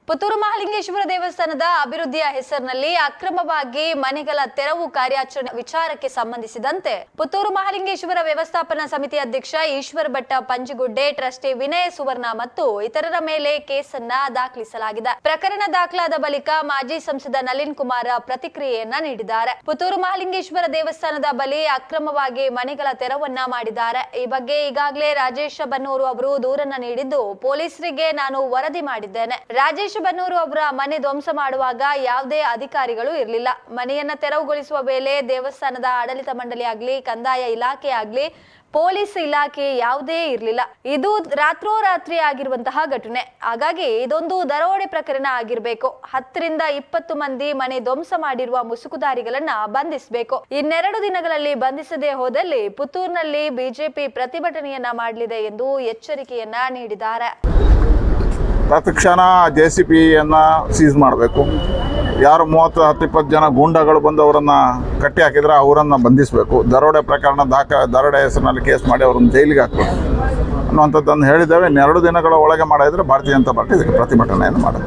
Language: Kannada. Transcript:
ಪುತ್ತೂರು ಮಹಾಲಿಂಗೇಶ್ವರ ದೇವಸ್ಥಾನದ ಅಭಿವೃದ್ಧಿಯ ಹೆಸರಿನಲ್ಲಿ ಅಕ್ರಮವಾಗಿ ಮನೆಗಳ ತೆರವು ಕಾರ್ಯಾಚರಣೆ ವಿಚಾರಕ್ಕೆ ಸಂಬಂಧಿಸಿದಂತೆ ಪುತ್ತೂರು ಮಹಾಲಿಂಗೇಶ್ವರ ವ್ಯವಸ್ಥಾಪನಾ ಸಮಿತಿ ಅಧ್ಯಕ್ಷ ಈಶ್ವರ ಭಟ್ಟ ಪಂಜಿಗುಡ್ಡೆ, ಟ್ರಸ್ಟಿ ವಿನಯ ಸುವರ್ಣ ಮತ್ತು ಇತರರ ಮೇಲೆ ಕೇಸನ್ನ ದಾಖಲಿಸಲಾಗಿದೆ. ಪ್ರಕರಣ ದಾಖಲಾದ ಬಳಿಕ ಮಾಜಿ ಸಂಸದ ನಳಿನ್ ಕುಮಾರ್ ಪ್ರತಿಕ್ರಿಯೆಯನ್ನ ನೀಡಿದ್ದಾರೆ. ಪುತ್ತೂರು ಮಹಾಲಿಂಗೇಶ್ವರ ದೇವಸ್ಥಾನದ ಬಳಿ ಅಕ್ರಮವಾಗಿ ಮನೆಗಳ ತೆರವನ್ನ ಮಾಡಿದ್ದಾರೆ. ಈ ಬಗ್ಗೆ ಈಗಾಗಲೇ ರಾಜೇಶ್ ಬನ್ನೂರು ಅವರು ದೂರನ್ನ ನೀಡಿದ್ದು, ಪೊಲೀಸರಿಗೆ ನಾನು ವರದಿ ಮಾಡಿದ್ದೇನೆ. ರಾಜೇಶ್ ಬನ್ನೂರು ಅವರ ಮನೆ ಧ್ವಂಸ ಮಾಡುವಾಗ ಯಾವುದೇ ಅಧಿಕಾರಿಗಳು ಇರಲಿಲ್ಲ. ಮನೆಯನ್ನ ತೆರವುಗೊಳಿಸುವ ವೇಳೆ ದೇವಸ್ಥಾನದ ಆಡಳಿತ ಮಂಡಳಿ ಆಗ್ಲಿ, ಕಂದಾಯ ಇಲಾಖೆ ಆಗ್ಲಿ, ಪೊಲೀಸ್ ಇಲಾಖೆ ಯಾವುದೇ ಇರಲಿಲ್ಲ. ಇದು ರಾತ್ರೋರಾತ್ರಿ ಆಗಿರುವಂತಹ ಘಟನೆ. ಹಾಗಾಗಿ ಇದೊಂದು ದರೋಡೆ ಪ್ರಕರಣ ಆಗಿರಬೇಕು. 10 ರಿಂದ 20 ಮಂದಿ ಮನೆ ಧ್ವಂಸ ಮಾಡಿರುವ ಮುಸುಕುದಾರಿಗಳನ್ನ ಬಂಧಿಸಬೇಕು. ಇನ್ನೆರಡು ದಿನಗಳಲ್ಲಿ ಬಂಧಿಸದೆ ಹೋದಲ್ಲಿ ಪುತ್ತೂರಿನಲ್ಲಿ ಬಿಜೆಪಿ ಪ್ರತಿಭಟನೆಯನ್ನ ಮಾಡಲಿದೆ ಎಂದು ಎಚ್ಚರಿಕೆಯನ್ನ ನೀಡಿದ್ದಾರೆ. ತತ್ಕ್ಷಣ JCPಯನ್ನು ಸೀಸ್ ಮಾಡಬೇಕು. ಯಾರು 30-20 ಜನ ಗೂಂಡಾಗಳು ಬಂದು ಅವರನ್ನು ಕಟ್ಟಿ ಹಾಕಿದ್ರೆ ಅವರನ್ನು ಬಂಧಿಸಬೇಕು. ದರೋಡೆ ಪ್ರಕರಣ ದರೋಡೆ ಹೆಸರಿನಲ್ಲಿ ಕೇಸ್ ಮಾಡಿ ಅವ್ರನ್ನ ಜೈಲಿಗೆ ಹಾಕಬೇಕು ಅನ್ನುವಂಥದ್ದನ್ನು ಹೇಳಿದ್ದೇವೆ. 2 ದಿನಗಳ ಒಳಗೆ ಮಾಡಿದರೆ ಭಾರತೀಯ ಜನತಾ ಪಾರ್ಟಿ ಇದಕ್ಕೆ ಪ್ರತಿಭಟನೆಯನ್ನು ಮಾಡುತ್ತೆ.